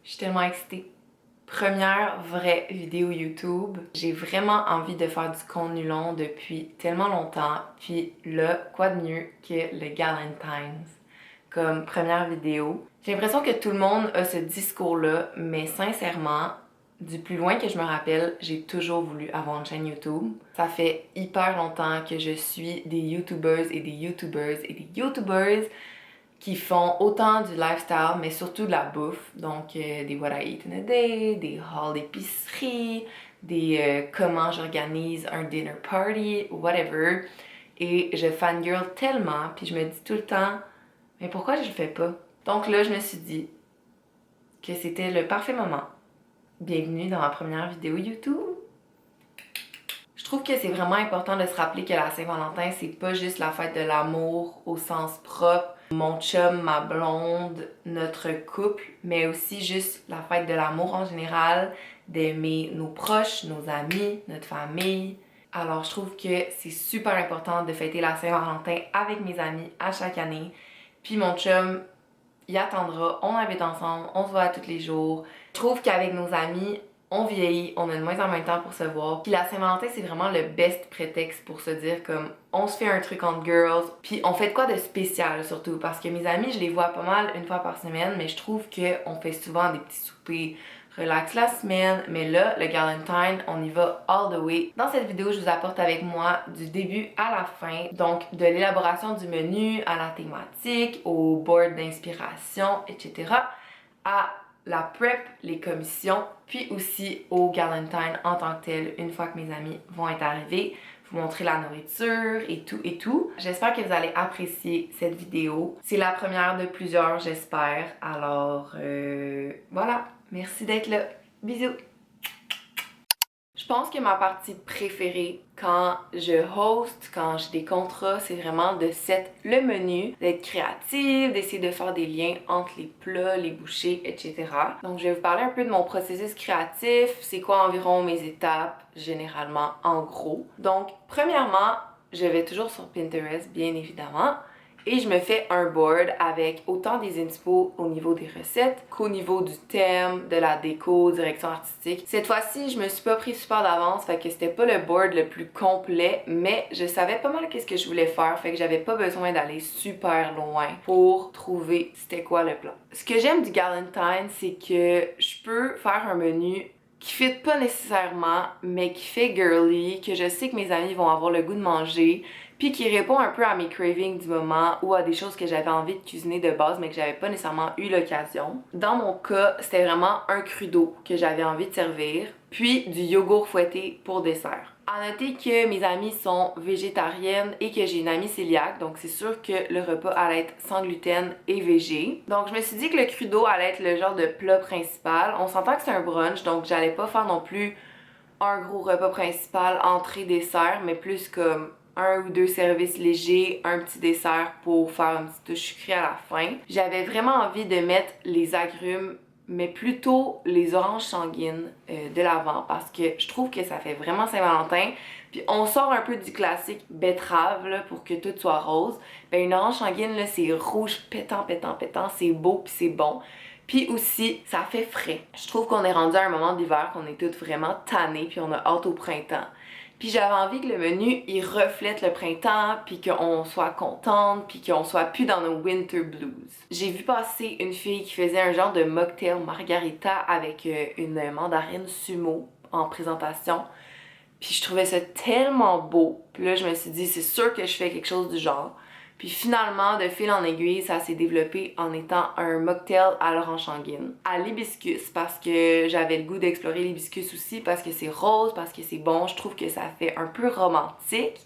Je suis tellement excitée. Première vraie vidéo YouTube. J'ai vraiment envie de faire du contenu long depuis tellement longtemps. Puis là, quoi de mieux que le Galentine's comme première vidéo. J'ai l'impression que tout le monde a ce discours-là, mais sincèrement, du plus loin que je me rappelle, j'ai toujours voulu avoir une chaîne YouTube. Ça fait hyper longtemps que je suis des YouTubers et des YouTubers et des YouTubers qui font autant du lifestyle, mais surtout de la bouffe. Donc, des what I eat in a day, des hauls d'épicerie, des comment j'organise un dinner party, whatever. Et je fangirl tellement, puis je me dis tout le temps, mais pourquoi je le fais pas? Donc là, je me suis dit que c'était le parfait moment. Bienvenue dans ma première vidéo YouTube. Je trouve que c'est vraiment important de se rappeler que la Saint-Valentin, c'est pas juste la fête de l'amour au sens propre, mon chum, ma blonde, notre couple, mais aussi juste la fête de l'amour en général, d'aimer nos proches, nos amis, notre famille. Alors je trouve que c'est super important de fêter la Saint-Valentin avec mes amis à chaque année. Puis mon chum, il attendra, on habite ensemble, on se voit tous les jours. Je trouve qu'avec nos amis, on vieillit, on a de moins en moins de temps pour se voir. Puis la Saint-Valentin, c'est vraiment le best prétexte pour se dire comme on se fait un truc entre girls. Puis on fait de quoi de spécial surtout parce que mes amis, je les vois pas mal une fois par semaine, mais je trouve qu'on fait souvent des petits soupers relax la semaine. Mais là, le Galentine, on y va all the way. Dans cette vidéo, je vous apporte avec moi du début à la fin. Donc de l'élaboration du menu à la thématique, au board d'inspiration, etc. à la prep, les commissions, puis aussi au Galentine en tant que tel, une fois que mes amis vont être arrivés, vous montrer la nourriture et tout et tout. J'espère que vous allez apprécier cette vidéo. C'est la première de plusieurs, j'espère. Alors, voilà. Merci d'être là. Bisous! Je pense que ma partie préférée quand je host, quand j'ai des contrats, c'est vraiment de set le menu, d'être créative, d'essayer de faire des liens entre les plats, les bouchées, etc. Donc je vais vous parler un peu de mon processus créatif, c'est quoi environ mes étapes, généralement en gros. Donc premièrement, je vais toujours sur Pinterest, bien évidemment. Et je me fais un board avec autant des inspo au niveau des recettes qu'au niveau du thème, de la déco, direction artistique. Cette fois-ci, je me suis pas pris super d'avance, fait que c'était pas le board le plus complet, mais je savais pas mal qu'est-ce que je voulais faire, fait que j'avais pas besoin d'aller super loin pour trouver c'était quoi le plan. Ce que j'aime du Galentine, c'est que je peux faire un menu qui fit pas nécessairement, mais qui fait girly, que je sais que mes amis vont avoir le goût de manger, puis qui répond un peu à mes cravings du moment ou à des choses que j'avais envie de cuisiner de base, mais que j'avais pas nécessairement eu l'occasion. Dans mon cas, c'était vraiment un crudo que j'avais envie de servir, puis du yogourt fouetté pour dessert. À noter que mes amies sont végétariennes et que j'ai une amie cœliaque, donc c'est sûr que le repas allait être sans gluten et végé. Donc je me suis dit que le crudo allait être le genre de plat principal. On s'entend que c'est un brunch, donc j'allais pas faire non plus un gros repas principal, entrée, dessert, mais plus comme un ou deux services légers, un petit dessert pour faire une petite touche sucrée à la fin. J'avais vraiment envie de mettre les agrumes, mais plutôt les oranges sanguines de l'avant parce que je trouve que ça fait vraiment Saint-Valentin. Puis on sort un peu du classique betterave là, pour que tout soit rose. Ben une orange sanguine là, c'est rouge pétant, pétant, pétant, c'est beau puis c'est bon. Puis aussi, ça fait frais. Je trouve qu'on est rendu à un moment d'hiver qu'on est toutes vraiment tannées puis on a hâte au printemps. Puis j'avais envie que le menu, il reflète le printemps, puis qu'on soit contente, puis qu'on soit plus dans nos winter blues. J'ai vu passer une fille qui faisait un genre de mocktail margarita avec une mandarine sumo en présentation. Puis je trouvais ça tellement beau. Puis là, je me suis dit, c'est sûr que je fais quelque chose du genre. Puis finalement, de fil en aiguille, ça s'est développé en étant un mocktail à l'orange sanguine. À l'hibiscus, parce que j'avais le goût d'explorer l'hibiscus aussi, parce que c'est rose, parce que c'est bon. Je trouve que ça fait un peu romantique.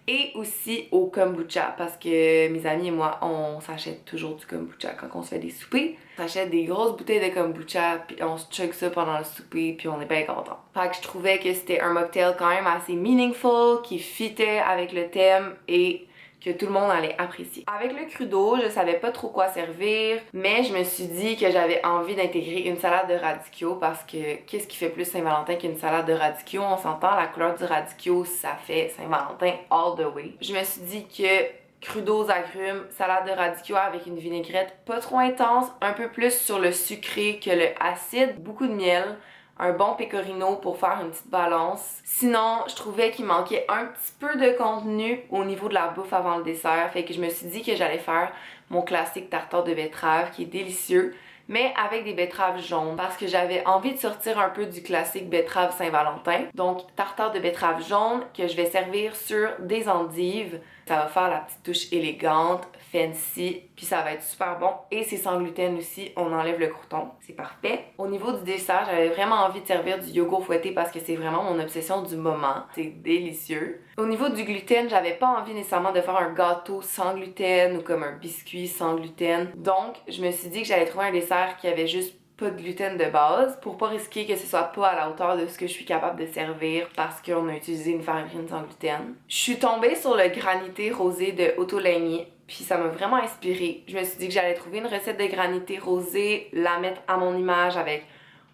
Et aussi au kombucha, parce que mes amis et moi, on s'achète toujours du kombucha quand on se fait des soupers. On s'achète des grosses bouteilles de kombucha, puis on se chug ça pendant le souper, puis on est bien content. Fait que je trouvais que c'était un mocktail quand même assez meaningful, qui fitait avec le thème et que tout le monde allait apprécier. Avec le crudo, je savais pas trop quoi servir, mais je me suis dit que j'avais envie d'intégrer une salade de radicchio parce que qu'est-ce qui fait plus Saint-Valentin qu'une salade de radicchio? On s'entend, la couleur du radicchio, ça fait Saint-Valentin all the way. Je me suis dit que cru aux agrumes, salade de radicchio avec une vinaigrette pas trop intense, un peu plus sur le sucré que le acide, beaucoup de miel, un bon pecorino pour faire une petite balance. Sinon, je trouvais qu'il manquait un petit peu de contenu au niveau de la bouffe avant le dessert, fait que je me suis dit que j'allais faire mon classique tartare de betterave qui est délicieux, mais avec des betteraves jaunes parce que j'avais envie de sortir un peu du classique betterave Saint-Valentin. Donc tartare de betterave jaune que je vais servir sur des endives. Ça va faire la petite touche élégante, fancy, puis ça va être super bon. Et c'est sans gluten aussi, on enlève le croûton, c'est parfait. Au niveau du dessert, j'avais vraiment envie de servir du yogourt fouetté parce que c'est vraiment mon obsession du moment. C'est délicieux. Au niveau du gluten, j'avais pas envie nécessairement de faire un gâteau sans gluten ou comme un biscuit sans gluten. Donc, je me suis dit que j'allais trouver un dessert qui avait juste pas de gluten de base pour pas risquer que ce soit pas à la hauteur de ce que je suis capable de servir parce qu'on a utilisé une farine sans gluten. Je suis tombée sur le granité rosé de Ottolenghi, puis ça m'a vraiment inspirée. Je me suis dit que j'allais trouver une recette de granité rosé, la mettre à mon image avec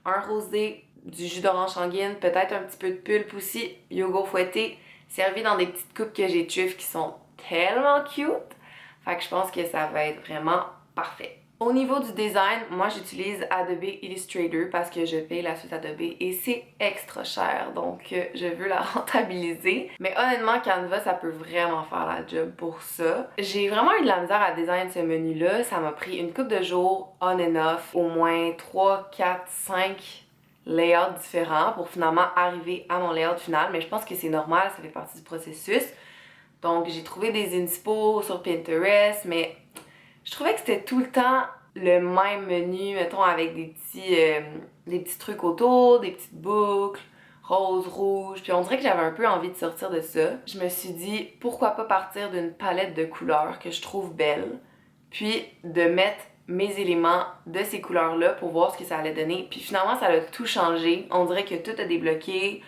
un rosé, du jus d'orange sanguine, peut-être un petit peu de pulpe aussi, yogourt fouetté, servi dans des petites coupes que j'ai tuffes qui sont tellement cute. Fait que je pense que ça va être vraiment parfait. Au niveau du design, moi j'utilise Adobe Illustrator parce que je paye la suite Adobe et c'est extra cher, donc je veux la rentabiliser. Mais honnêtement, Canva, ça peut vraiment faire la job pour ça. J'ai vraiment eu de la misère à design ce menu-là. Ça m'a pris une couple de jours on and off, au moins 3, 4, 5 layouts différents pour finalement arriver à mon layout final. Mais je pense que c'est normal, ça fait partie du processus. Donc j'ai trouvé des inspo sur Pinterest, mais je trouvais que c'était tout le temps le même menu, mettons, avec des petits trucs autour, des petites boucles, rose, rouge. Puis on dirait que j'avais un peu envie de sortir de ça. Je me suis dit, pourquoi pas partir d'une palette de couleurs que je trouve belle, puis de mettre mes éléments de ces couleurs-là pour voir ce que ça allait donner. Puis finalement, ça a tout changé. On dirait que tout a débloqué.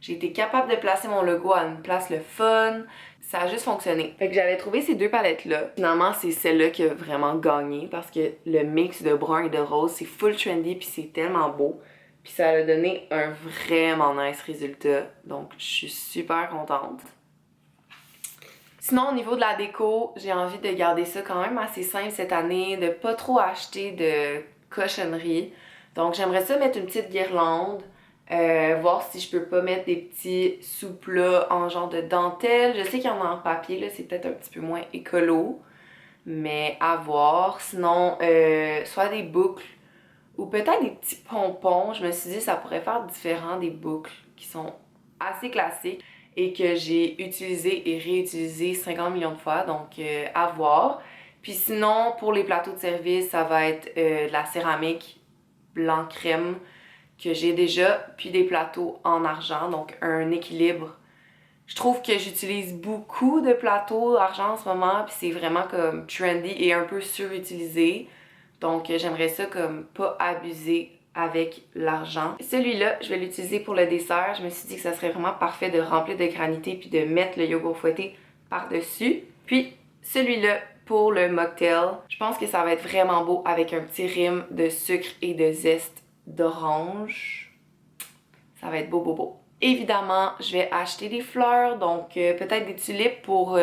J'ai été capable de placer mon logo à une place le fun. Ça a juste fonctionné. Fait que j'avais trouvé ces deux palettes-là. Finalement, c'est celle-là qui a vraiment gagné parce que le mix de brun et de rose, c'est full trendy puis c'est tellement beau. Puis ça a donné un vraiment nice résultat. Donc, je suis super contente. Sinon, au niveau de la déco, j'ai envie de garder ça quand même assez simple cette année, de pas trop acheter de cochonneries. Donc, j'aimerais ça mettre une petite guirlande. Voir si je peux pas mettre des petits sous-plats en genre de dentelle. Je sais qu'il y en a en papier, là, c'est peut-être un petit peu moins écolo, mais à voir. Sinon, soit des boucles ou peut-être des petits pompons. Je me suis dit ça pourrait faire différent des boucles qui sont assez classiques et que j'ai utilisé et réutilisé 50 millions de fois, donc à voir. Puis sinon, pour les plateaux de service, ça va être de la céramique blanc crème que j'ai déjà, puis des plateaux en argent, donc un équilibre. Je trouve que j'utilise beaucoup de plateaux d'argent en ce moment, puis c'est vraiment comme trendy et un peu surutilisé. Donc j'aimerais ça comme pas abuser avec l'argent. Celui-là, je vais l'utiliser pour le dessert. Je me suis dit que ça serait vraiment parfait de remplir de granité puis de mettre le yogourt fouetté par-dessus. Puis celui-là pour le mocktail. Je pense que ça va être vraiment beau avec un petit rime de sucre et de zeste d'orange. Ça va être beau, beau, beau. Évidemment, je vais acheter des fleurs, donc peut-être des tulipes pour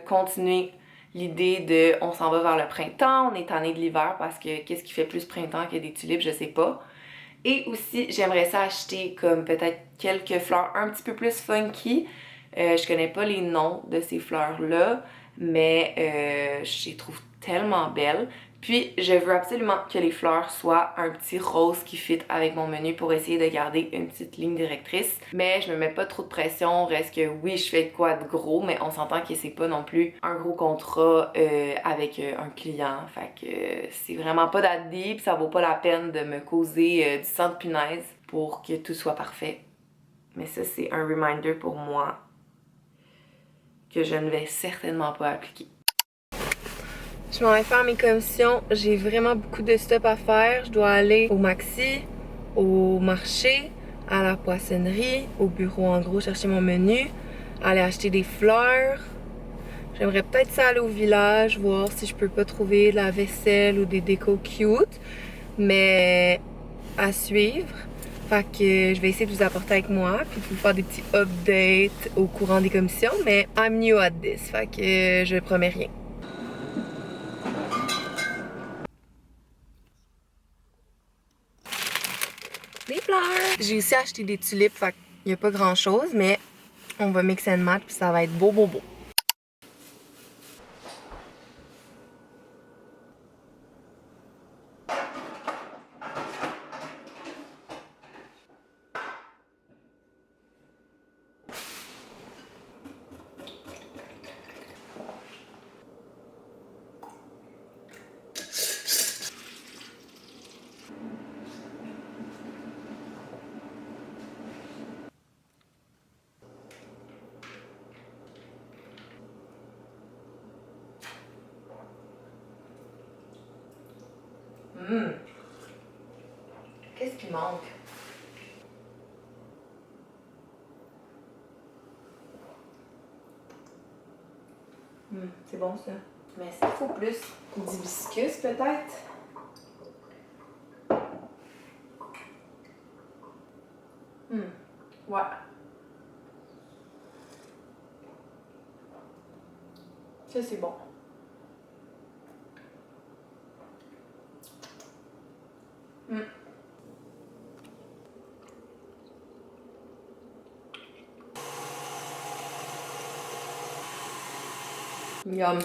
continuer l'idée de on s'en va vers le printemps, on est tanné de l'hiver parce que qu'est-ce qui fait plus printemps que des tulipes, je sais pas. Et aussi, j'aimerais ça acheter comme peut-être quelques fleurs un petit peu plus funky. Je connais pas les noms de ces fleurs-là, mais je les trouve tellement belles. Puis, je veux absolument que les fleurs soient un petit rose qui fit avec mon menu pour essayer de garder une petite ligne directrice. Mais je me mets pas trop de pression, reste que oui, je fais quoi de gros, mais on s'entend que c'est pas non plus un gros contrat avec un client. Fait que c'est vraiment pas that deep, ça vaut pas la peine de me causer du sang de punaise pour que tout soit parfait. Mais ça, c'est un reminder pour moi que je ne vais certainement pas appliquer. Je m'en vais faire mes commissions. J'ai vraiment beaucoup de stuff à faire. Je dois aller au Maxi, au marché, à la poissonnerie, au bureau en gros chercher mon menu, aller acheter des fleurs. J'aimerais peut-être ça aller au village, voir si je peux pas trouver de la vaisselle ou des décos cute. Mais à suivre. Fait que je vais essayer de vous apporter avec moi, puis de vous faire des petits updates au courant des commissions. Mais I'm new at this, fait que je promets rien. des fleurs. J'ai aussi acheté des tulipes, fait qu'il n'y a pas grand chose, mais on va mix and match puis ça va être beau, beau, beau. Qu'est-ce qui manque? C'est bon ça. Mais est-ce qu'il faut plus d'hibiscus peut-être? Ouais. Ça c'est bon. Yum.